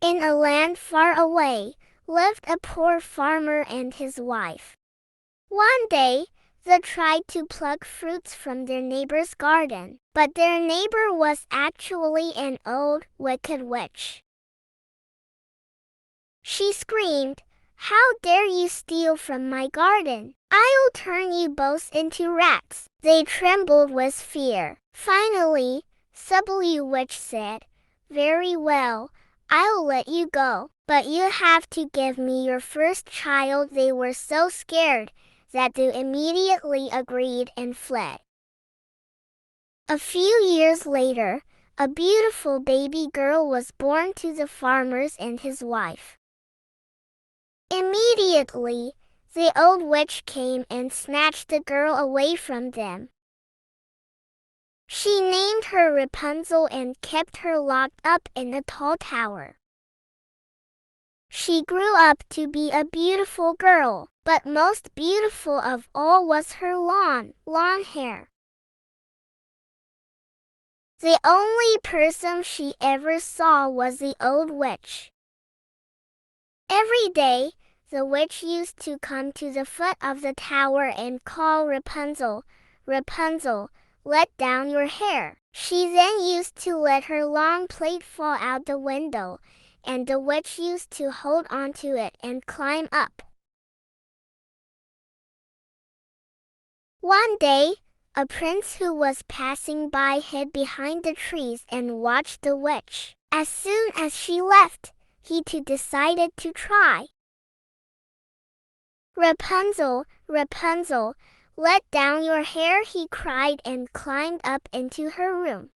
In a land far away, lived a poor farmer and his wife. One day, they tried to pluck fruits from their neighbor's garden, but their neighbor was actually an old, wicked witch. She screamed, "How dare you steal from my garden? I'll turn you both into rats." They trembled with fear. Finally, the witch said, "Very well, I'll let you go, but you have to give me your first child." They were so scared that they immediately agreed and fled. A few years later, a beautiful baby girl was born to the farmer and his wife. Immediately, the old witch came and snatched the girl away from them. She named her Rapunzel and kept her locked up in a tall tower. She grew up to be a beautiful girl, but most beautiful of all was her long hair. The only person she ever saw was the old witch. Every day, the witch used to come to the foot of the tower and call Rapunzel, "Rapunzel, let down your hair." She then used to let her long plait fall out the window, and the witch used to hold onto it and climb up. One day, a prince who was passing by hid behind the trees and watched the witch. As soon as she left, he too decided to try. "Rapunzel, Rapunzel, let down your hair," he cried and climbed up into her room.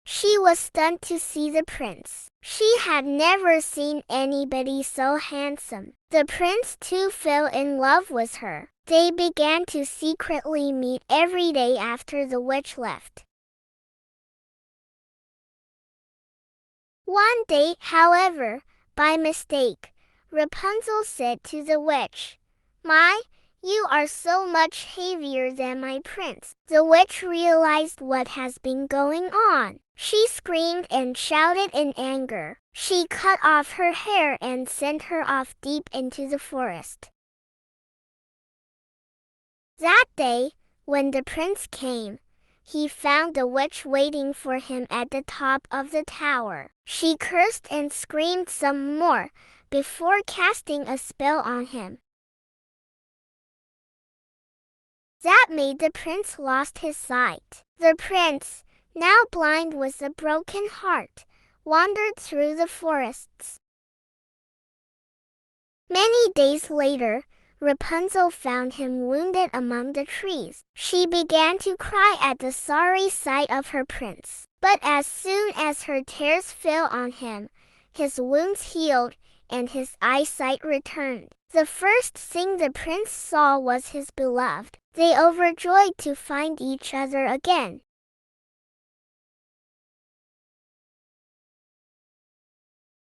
She was stunned to see the prince. She had never seen anybody so handsome. The prince too fell in love with her. They began to secretly meet every day after the witch left. One day, however, by mistake, Rapunzel said to the witch, "You are so much heavier than my prince." The witch realized what has been going on. She screamed and shouted in anger. She cut off her hair and sent her off deep into the forest. That day, when the prince came, he found the witch waiting for him at the top of the tower. She cursed and screamed some more before casting a spell on him. That made the prince lost his sight. The prince, now blind with a broken heart, wandered through the forests. Many days later, Rapunzel found him wounded among the trees. She began to cry at the sorry sight of her prince. But as soon as her tears fell on him, his wounds healed and his eyesight returned. The first thing the prince saw was his beloved. They overjoyed to find each other again.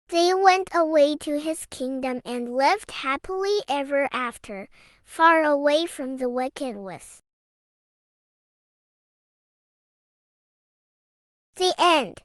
They went away to his kingdom and lived happily ever after, far away from the wicked witch. The end.